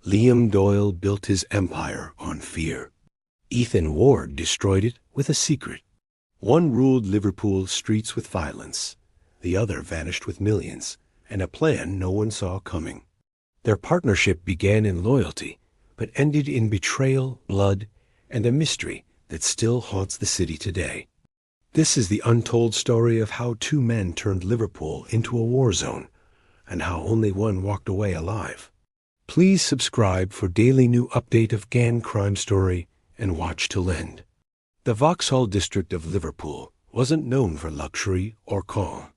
Liam Doyle built his empire on fear. Ethan Ward destroyed it with a secret. One ruled Liverpool streets with violence, the other vanished with millions, and a plan no one saw coming. Their partnership began in loyalty, but ended in betrayal, blood, and a mystery that still haunts the city today. This is the untold story of how two men turned Liverpool into a war zone, and how only one walked away alive. Please subscribe for daily new update of Gan crime story and watch till end. The Vauxhall district of Liverpool wasn't known for luxury or calm.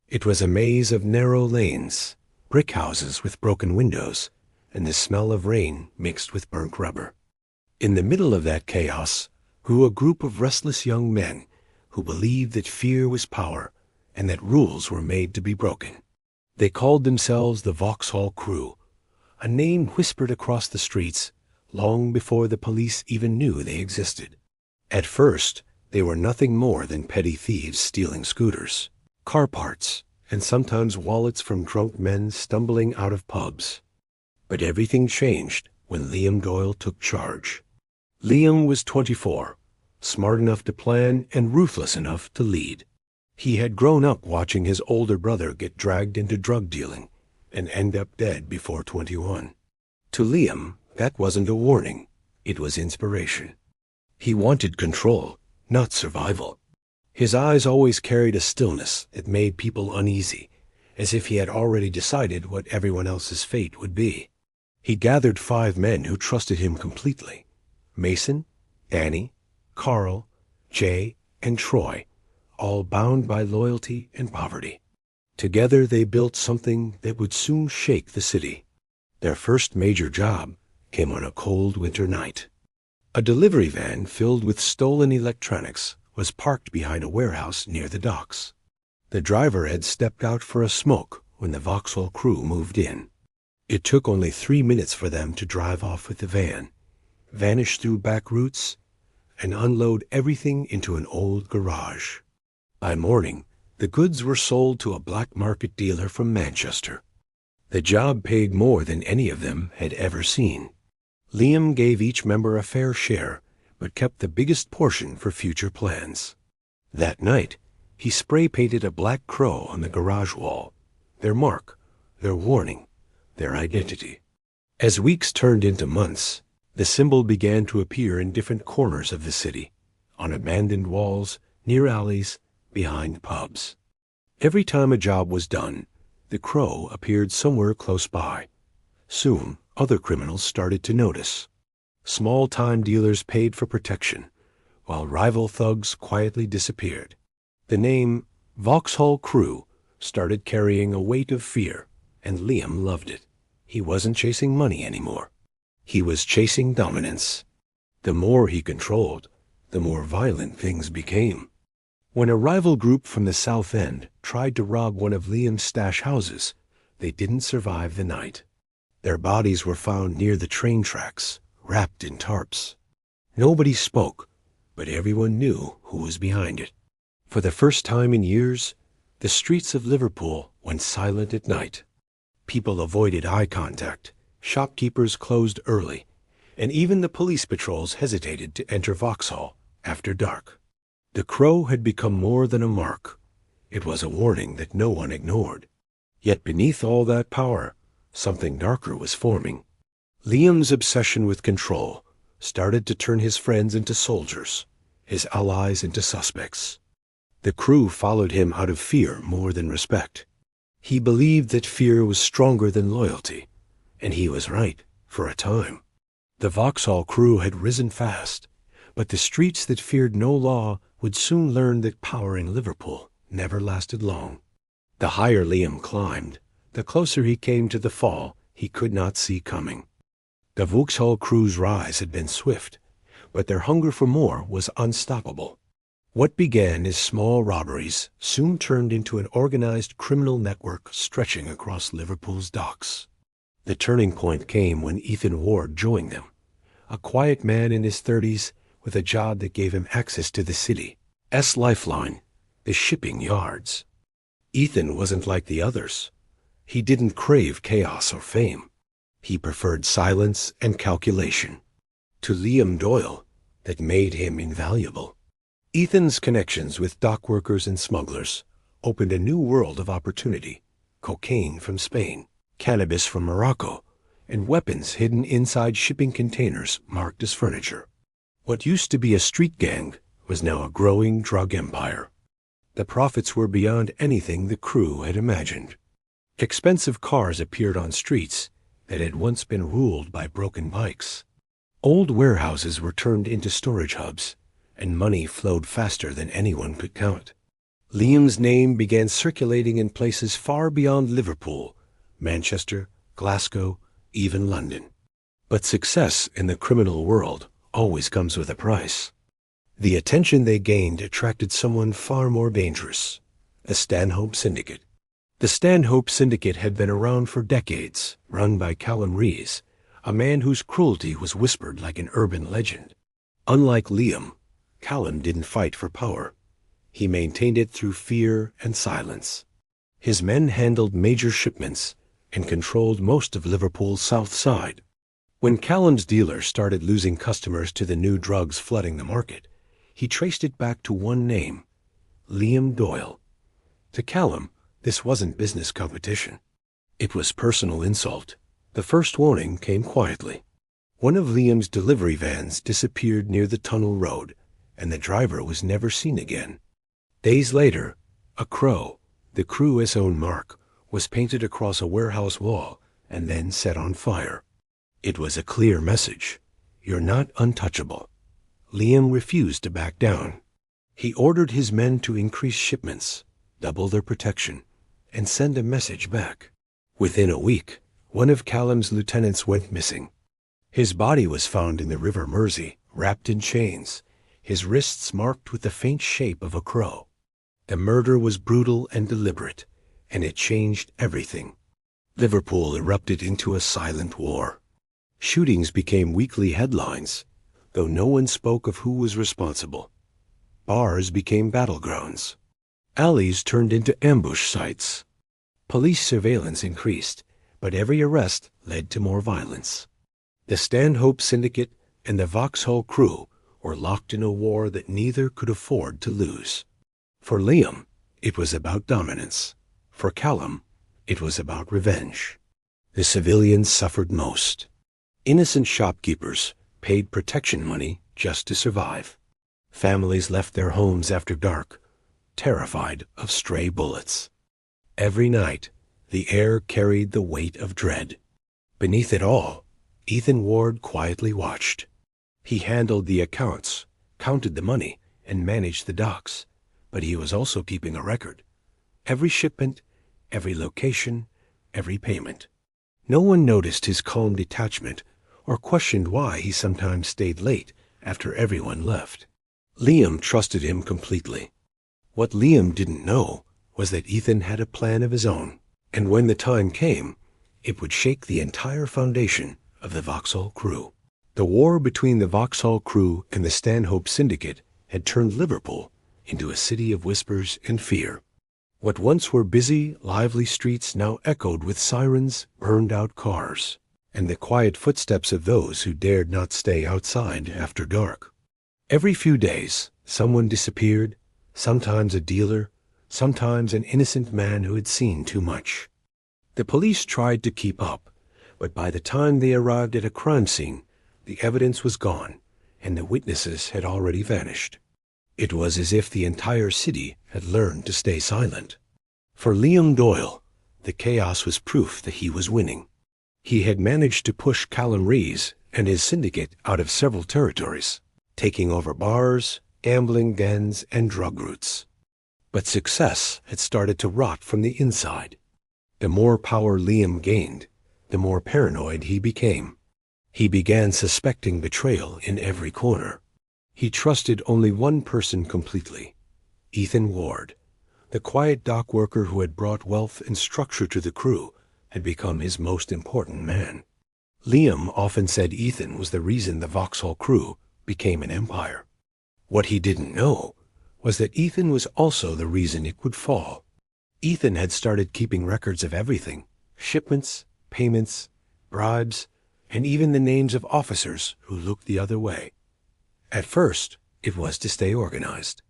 It was a maze of narrow lanes, brick houses with broken windows, and the smell of rain mixed with burnt rubber. In the middle of that chaos grew a group of restless young men who believed that fear was power and that rules were made to be broken. They called themselves the Vauxhall Crew, a name whispered across the streets long before the police even knew they existed. At first, they were nothing more than petty thieves stealing scooters, car parts, and sometimes wallets from drunk men stumbling out of pubs. But everything changed when Liam Doyle took charge. Liam was 24, smart enough to plan and ruthless enough to lead. He had grown up watching his older brother get dragged into drug dealing and end up dead before 21. To Liam, that wasn't a warning, it was inspiration. He wanted control, not survival. His eyes always carried a stillness that made people uneasy, as if he had already decided what everyone else's fate would be. He gathered 5 men who trusted him completely: Mason, Danny, Carl, Jay, and Troy, all bound by loyalty and poverty. Together they built something that would soon shake the city. Their first major job came on a cold winter night. A delivery van filled with stolen electronics was parked behind a warehouse near the docks. The driver had stepped out for a smoke when the Vauxhall Crew moved in. It took only 3 minutes for them to drive off with the van, vanish through back routes, and unload everything into an old garage. By morning, the goods were sold to a black market dealer from Manchester. The job paid more than any of them had ever seen. Liam gave each member a fair share, but kept the biggest portion for future plans. That night, he spray-painted a black crow on the garage wall, their mark, their warning, their identity. As weeks turned into months, the symbol began to appear in different corners of the city, on abandoned walls, near alleys, behind pubs. Every time a job was done, the crow appeared somewhere close by. Soon, other criminals started to notice. Small-time dealers paid for protection, while rival thugs quietly disappeared. The name Vauxhall Crew started carrying a weight of fear, and Liam loved it. He wasn't chasing money anymore. He was chasing dominance. The more he controlled, the more violent things became. When a rival group from the South End tried to rob one of Liam's stash houses, they didn't survive the night. Their bodies were found near the train tracks, wrapped in tarps. Nobody spoke, but everyone knew who was behind it. For the first time in years, the streets of Liverpool went silent at night. People avoided eye contact, shopkeepers closed early, and even the police patrols hesitated to enter Vauxhall after dark. The crow had become more than a mark. It was a warning that no one ignored. Yet beneath all that power, something darker was forming. Liam's obsession with control started to turn his friends into soldiers, his allies into suspects. The crew followed him out of fear more than respect. He believed that fear was stronger than loyalty, and he was right, for a time. The Vauxhall Crew had risen fast, but the streets that feared no law would soon learn that power in Liverpool never lasted long. The higher Liam climbed, the closer he came to the fall he could not see coming. The Vauxhall Crew's rise had been swift, but their hunger for more was unstoppable. What began as small robberies soon turned into an organized criminal network stretching across Liverpool's docks. The turning point came when Ethan Ward joined them, a quiet man in his 30s with a job that gave him access to the city's lifeline, the shipping yards. Ethan wasn't like the others. He didn't crave chaos or fame. He preferred silence and calculation. To Liam Doyle, that made him invaluable. Ethan's connections with dock workers and smugglers opened a new world of opportunity. Cocaine from Spain, cannabis from Morocco, and weapons hidden inside shipping containers marked as furniture. What used to be a street gang was now a growing drug empire. The profits were beyond anything the crew had imagined. Expensive cars appeared on streets that had once been ruled by broken bikes. Old warehouses were turned into storage hubs, and money flowed faster than anyone could count. Liam's name began circulating in places far beyond Liverpool, Manchester, Glasgow, even London. But success in the criminal world always comes with a price. The attention they gained attracted someone far more dangerous, a Stanhope syndicate. The Stanhope syndicate had been around for decades, run by Callum Rees, a man whose cruelty was whispered like an urban legend. Unlike Liam, Callum didn't fight for power. He maintained it through fear and silence. His men handled major shipments and controlled most of Liverpool's south side. When Callum's dealers started losing customers to the new drugs flooding the market, he traced it back to one name, Liam Doyle. To Callum, this wasn't business competition. It was personal insult. The first warning came quietly. One of Liam's delivery vans disappeared near the tunnel road, and the driver was never seen again. Days later, a crow, the crew's own mark, was painted across a warehouse wall and then set on fire. It was a clear message. You're not untouchable. Liam refused to back down. He ordered his men to increase shipments, double their protection, and send a message back. Within a week, one of Callum's lieutenants went missing. His body was found in the River Mersey, wrapped in chains, his wrists marked with the faint shape of a crow. The murder was brutal and deliberate, and it changed everything. Liverpool erupted into a silent war. Shootings became weekly headlines, though no one spoke of who was responsible. Bars became battlegrounds. Alleys turned into ambush sites. Police surveillance increased, but every arrest led to more violence. The Stanhope syndicate and the Vauxhall crew were locked in a war that neither could afford to lose. For Liam, it was about dominance. For Callum, it was about revenge. The civilians suffered most. Innocent shopkeepers paid protection money just to survive. Families left their homes after dark, terrified of stray bullets. Every night, the air carried the weight of dread. Beneath it all, Ethan Ward quietly watched. He handled the accounts, counted the money, and managed the docks, but he was also keeping a record. Every shipment, every location, every payment. No one noticed his calm detachment or questioned why he sometimes stayed late after everyone left. Liam trusted him completely. What Liam didn't know was that Ethan had a plan of his own, and when the time came, it would shake the entire foundation of the Vauxhall crew. The war between the Vauxhall crew and the Stanhope syndicate had turned Liverpool into a city of whispers and fear. What once were busy, lively streets now echoed with sirens, burned-out cars, and the quiet footsteps of those who dared not stay outside after dark. Every few days, someone disappeared, sometimes a dealer, sometimes an innocent man who had seen too much. The police tried to keep up, but by the time they arrived at a crime scene, the evidence was gone, and the witnesses had already vanished. It was as if the entire city had learned to stay silent. For Liam Doyle, the chaos was proof that he was winning. He had managed to push Callum Rees and his syndicate out of several territories, taking over bars, gambling dens, and drug routes. But success had started to rot from the inside. The more power Liam gained, the more paranoid he became. He began suspecting betrayal in every corner. He trusted only one person completely, Ethan Ward. The quiet dock worker who had brought wealth and structure to the crew had become his most important man. Liam often said Ethan was the reason the Vauxhall crew became an empire. What he didn't know was that Ethan was also the reason it would fall. Ethan had started keeping records of everything: shipments, payments, bribes, and even the names of officers who looked the other way. At first, it was to stay organized.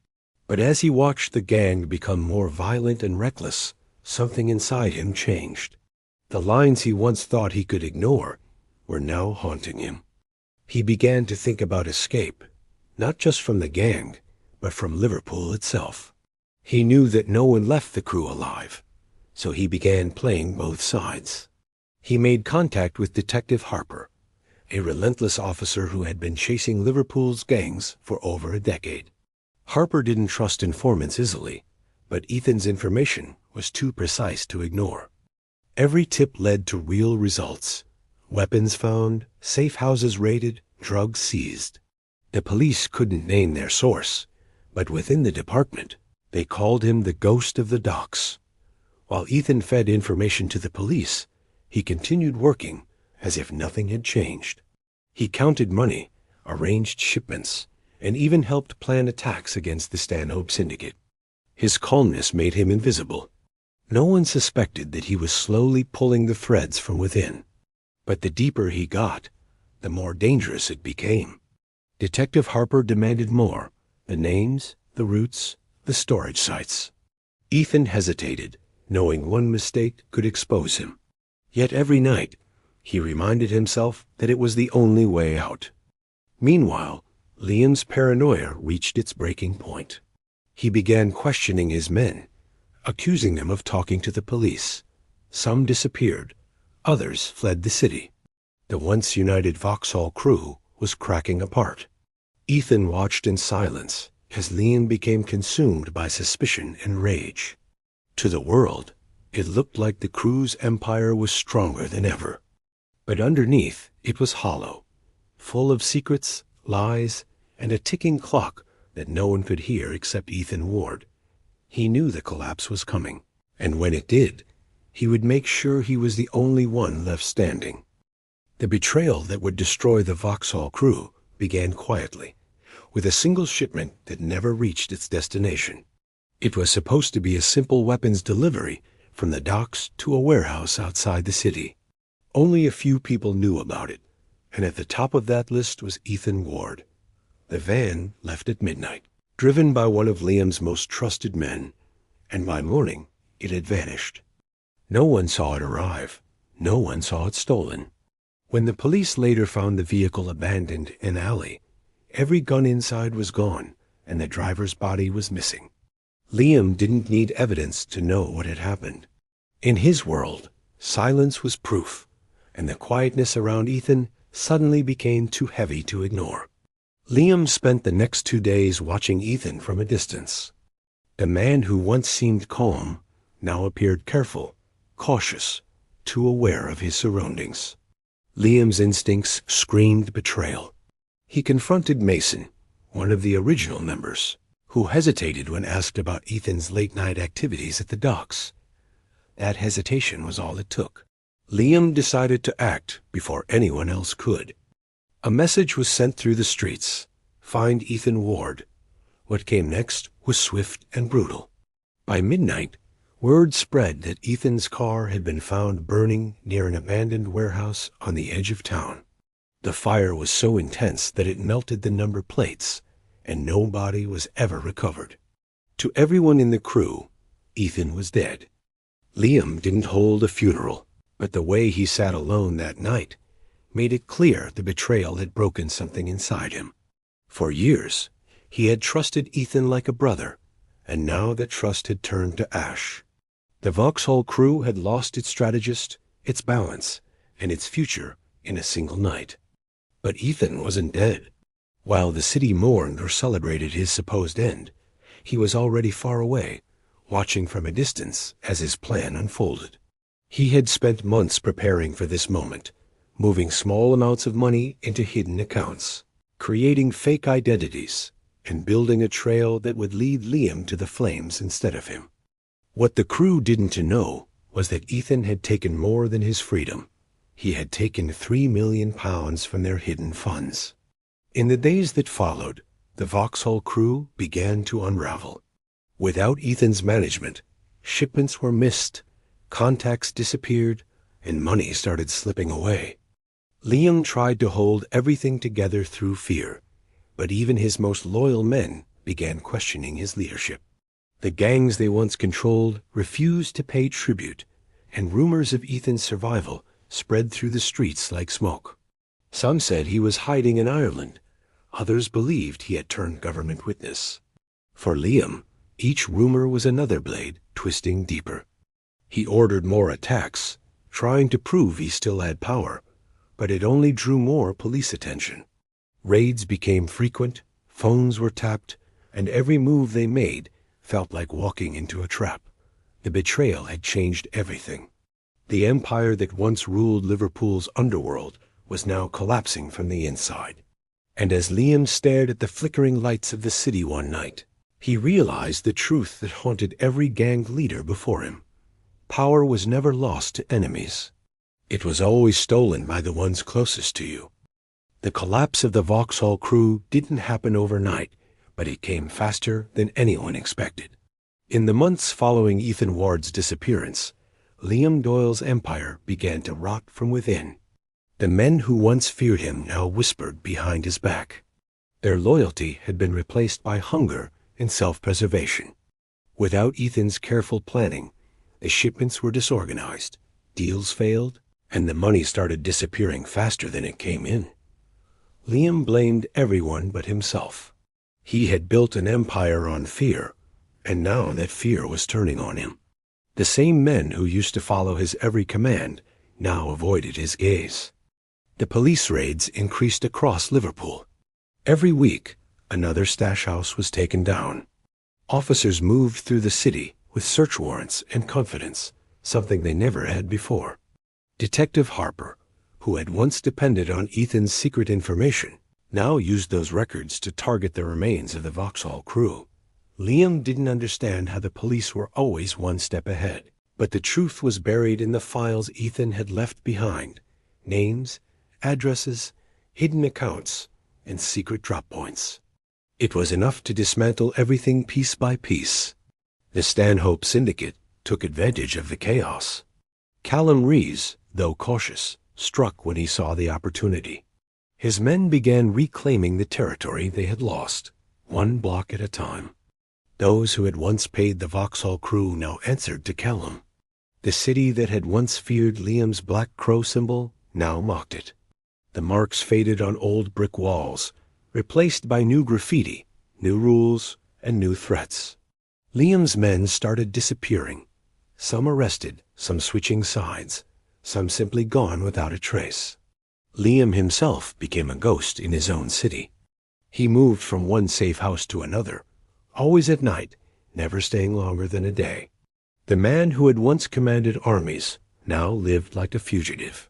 But as he watched the gang become more violent and reckless, something inside him changed. The lines he once thought he could ignore were now haunting him. He began to think about escape, not just from the gang, but from Liverpool itself. He knew that no one left the crew alive, so he began playing both sides. He made contact with Detective Harper, a relentless officer who had been chasing Liverpool's gangs for over a decade. Harper didn't trust informants easily, but Ethan's information was too precise to ignore. Every tip led to real results. Weapons found, safe houses raided, drugs seized. The police couldn't name their source, but within the department, they called him the ghost of the docks. While Ethan fed information to the police, he continued working as if nothing had changed. He counted money, arranged shipments, and even helped plan attacks against the Stanhope Syndicate. His calmness made him invisible. No one suspected that he was slowly pulling the threads from within. But the deeper he got, the more dangerous it became. Detective Harper demanded more: the names, the routes, the storage sites. Ethan hesitated, knowing one mistake could expose him. Yet every night, he reminded himself that it was the only way out. Meanwhile, Liam's paranoia reached its breaking point. He began questioning his men, accusing them of talking to the police. Some disappeared, others fled the city. The once united Vauxhall crew was cracking apart. Ethan watched in silence as Liam became consumed by suspicion and rage. To the world, it looked like the crew's empire was stronger than ever. But underneath, it was hollow, full of secrets, lies, and a ticking clock that no one could hear except Ethan Ward. He knew the collapse was coming, and when it did, he would make sure he was the only one left standing. The betrayal that would destroy the Vauxhall crew began quietly, with a single shipment that never reached its destination. It was supposed to be a simple weapons delivery from the docks to a warehouse outside the city. Only a few people knew about it, and at the top of that list was Ethan Ward. The van left at midnight, driven by one of Liam's most trusted men, and by morning it had vanished. No one saw it arrive. No one saw it stolen. When the police later found the vehicle abandoned in an alley, every gun inside was gone, and the driver's body was missing. Liam didn't need evidence to know what had happened. In his world, silence was proof, and the quietness around Ethan suddenly became too heavy to ignore. Liam spent the next 2 days watching Ethan from a distance. The man who once seemed calm now appeared careful, cautious, too aware of his surroundings. Liam's instincts screamed betrayal. He confronted Mason, one of the original members, who hesitated when asked about Ethan's late-night activities at the docks. That hesitation was all it took. Liam decided to act before anyone else could. A message was sent through the streets: find Ethan Ward. What came next was swift and brutal. By midnight, word spread that Ethan's car had been found burning near an abandoned warehouse on the edge of town. The fire was so intense that it melted the number plates, and no body was ever recovered. To everyone in the crew, Ethan was dead. Liam didn't hold a funeral, but the way he sat alone that night made it clear the betrayal had broken something inside him. For years, he had trusted Ethan like a brother, and now that trust had turned to ash. The Vauxhall crew had lost its strategist, its balance, and its future in a single night. But Ethan wasn't dead. While the city mourned or celebrated his supposed end, he was already far away, watching from a distance as his plan unfolded. He had spent months preparing for this moment, moving small amounts of money into hidden accounts, creating fake identities, and building a trail that would lead Liam to the flames instead of him. What the crew didn't know was that Ethan had taken more than his freedom. He had taken £3 million from their hidden funds. In the days that followed, the Vauxhall crew began to unravel. Without Ethan's management, shipments were missed, contacts disappeared, and money started slipping away. Liam tried to hold everything together through fear, but even his most loyal men began questioning his leadership. The gangs they once controlled refused to pay tribute, and rumors of Ethan's survival spread through the streets like smoke. Some said he was hiding in Ireland. Others believed he had turned government witness. For Liam, each rumor was another blade twisting deeper. He ordered more attacks, trying to prove he still had power, but it only drew more police attention. Raids became frequent, phones were tapped, and every move they made felt like walking into a trap. The betrayal had changed everything. The empire that once ruled Liverpool's underworld was now collapsing from the inside. And as Liam stared at the flickering lights of the city one night, he realized the truth that haunted every gang leader before him. Power was never lost to enemies. It was always stolen by the ones closest to you. The collapse of the Vauxhall crew didn't happen overnight, but it came faster than anyone expected. In the months following Ethan Ward's disappearance, Liam Doyle's empire began to rot from within. The men who once feared him now whispered behind his back. Their loyalty had been replaced by hunger and self-preservation. Without Ethan's careful planning, the shipments were disorganized, deals failed, and the money started disappearing faster than it came in. Liam blamed everyone but himself. He had built an empire on fear, and now that fear was turning on him. The same men who used to follow his every command now avoided his gaze. The police raids increased across Liverpool. Every week, another stash house was taken down. Officers moved through the city with search warrants and confidence, something they never had before. Detective Harper, who had once depended on Ethan's secret information, now used those records to target the remains of the Vauxhall crew. Liam didn't understand how the police were always one step ahead, but the truth was buried in the files Ethan had left behind: names, addresses, hidden accounts, and secret drop points. It was enough to dismantle everything piece by piece. The Stanhope Syndicate took advantage of the chaos. Callum Rees, though cautious, struck when he saw the opportunity. His men began reclaiming the territory they had lost, one block at a time. Those who had once paid the Vauxhall crew now answered to Callum. The city that had once feared Liam's Black Crow symbol now mocked it. The marks faded on old brick walls, replaced by new graffiti, new rules, and new threats. Liam's men started disappearing, some arrested, some switching sides, some simply gone without a trace. Liam himself became a ghost in his own city. He moved from one safe house to another, always at night, never staying longer than a day. The man who had once commanded armies now lived like a fugitive.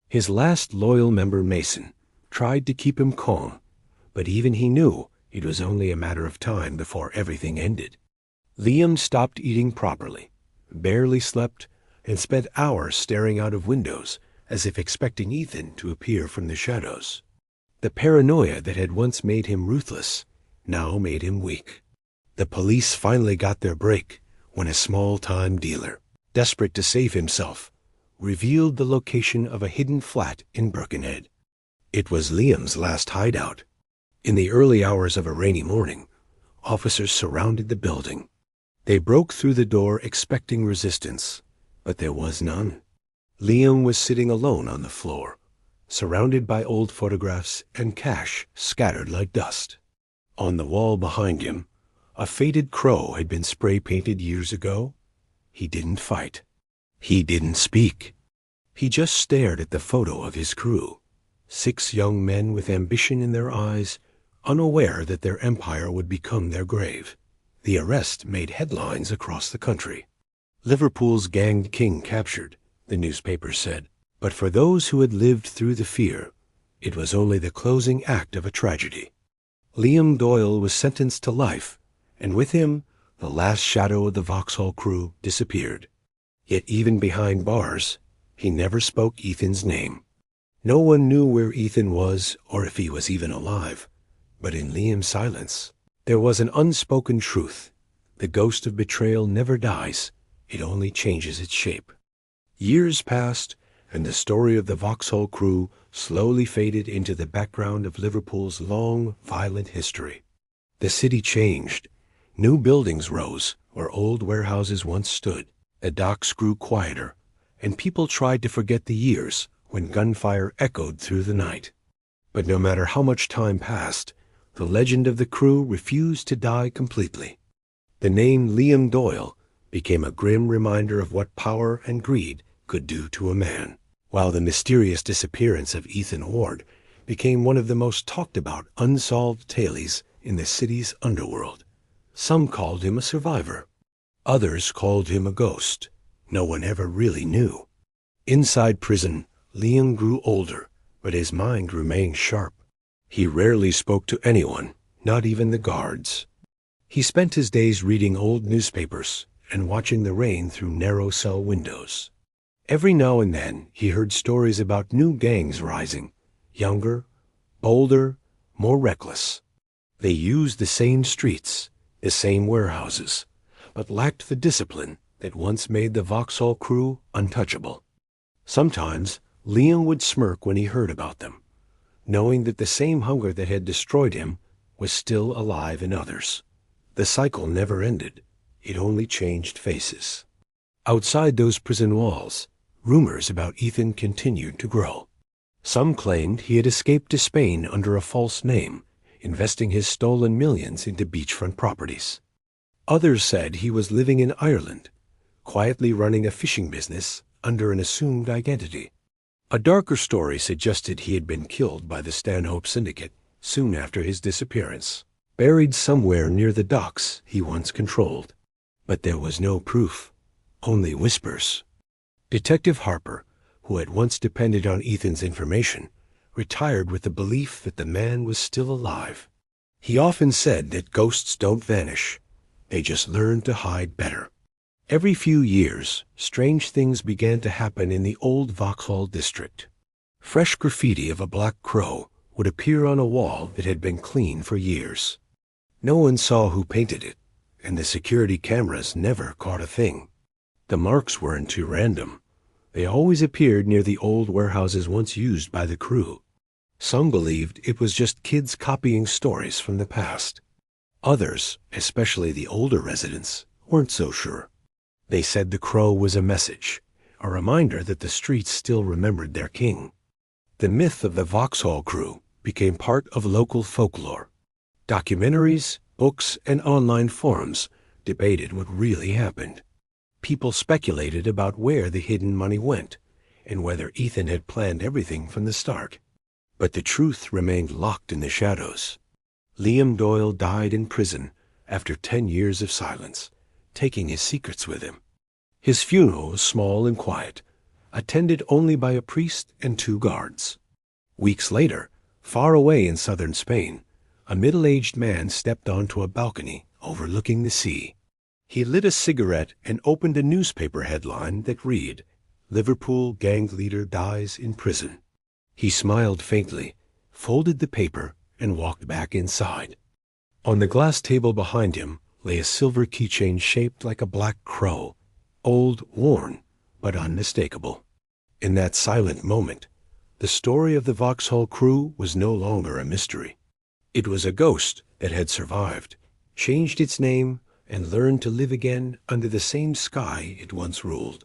His last loyal member, Mason, tried to keep him calm, but even he knew it was only a matter of time before everything ended. Liam stopped eating properly, barely slept, and spent hours staring out of windows as if expecting Ethan to appear from the shadows. The paranoia that had once made him ruthless now made him weak. The police finally got their break when a small-time dealer, desperate to save himself, revealed the location of a hidden flat in Birkenhead. It was Liam's last hideout. In the early hours of a rainy morning, officers surrounded the building. They broke through the door expecting resistance, but there was none. Liam was sitting alone on the floor, surrounded by old photographs and cash scattered like dust. On the wall behind him, a faded crow had been spray-painted years ago. He didn't fight. He didn't speak. He just stared at the photo of his crew, 6 young men with ambition in their eyes, unaware that their empire would become their grave. The arrest made headlines across the country. Liverpool's ganged king captured, the newspapers said. But for those who had lived through the fear, it was only the closing act of a tragedy. Liam Doyle was sentenced to life, and with him, the last shadow of the Vauxhall crew disappeared. Yet even behind bars, he never spoke Ethan's name. No one knew where Ethan was or if he was even alive. But in Liam's silence, there was an unspoken truth. The ghost of betrayal never dies. It only changes its shape. Years passed, and the story of the Vauxhall crew slowly faded into the background of Liverpool's long, violent history. The city changed. New buildings rose where old warehouses once stood. The docks grew quieter, and people tried to forget the years when gunfire echoed through the night. But no matter how much time passed, the legend of the crew refused to die completely. The name Liam Doyle became a grim reminder of what power and greed could do to a man, while the mysterious disappearance of Ethan Ward became one of the most talked about unsolved tales in the city's underworld. Some called him a survivor. Others called him a ghost. No one ever really knew. Inside prison, Liam grew older, but his mind remained sharp. He rarely spoke to anyone, not even the guards. He spent his days reading old newspapers and watching the rain through narrow cell windows. Every now and then he heard stories about new gangs rising, younger, bolder, more reckless. They used the same streets, the same warehouses, but lacked the discipline that once made the Vauxhall crew untouchable. Sometimes Liam would smirk when he heard about them, knowing that the same hunger that had destroyed him was still alive in others. The cycle never ended. It only changed faces. Outside those prison walls, rumors about Ethan continued to grow. Some claimed he had escaped to Spain under a false name, investing his stolen millions into beachfront properties. Others said he was living in Ireland, quietly running a fishing business under an assumed identity. A darker story suggested he had been killed by the Stanhope Syndicate soon after his disappearance, buried somewhere near the docks he once controlled. But there was no proof, only whispers. Detective Harper, who had once depended on Ethan's information, retired with the belief that the man was still alive. He often said that ghosts don't vanish, they just learn to hide better. Every few years, strange things began to happen in the old Vauxhall district. Fresh graffiti of a black crow would appear on a wall that had been clean for years. No one saw who painted it, and the security cameras never caught a thing. The marks weren't too random. They always appeared near the old warehouses once used by the crew. Some believed it was just kids copying stories from the past. Others, especially the older residents, weren't so sure. They said the crow was a message, a reminder that the streets still remembered their king. The myth of the Vauxhall crew became part of local folklore. Documentaries, books, and online forums debated what really happened. People speculated about where the hidden money went and whether Ethan had planned everything from the start. But the truth remained locked in the shadows. Liam Doyle died in prison after 10 years of silence, taking his secrets with him. His funeral was small and quiet, attended only by a priest and 2 guards. Weeks later, far away in southern Spain, a middle-aged man stepped onto a balcony overlooking the sea. He lit a cigarette and opened a newspaper headline that read, "Liverpool gang leader dies in prison." He smiled faintly, folded the paper, and walked back inside. On the glass table behind him lay a silver keychain shaped like a black crow, old, worn, but unmistakable. In that silent moment, the story of the Vauxhall crew was no longer a mystery. It was a ghost that had survived, changed its name, and learned to live again under the same sky it once ruled.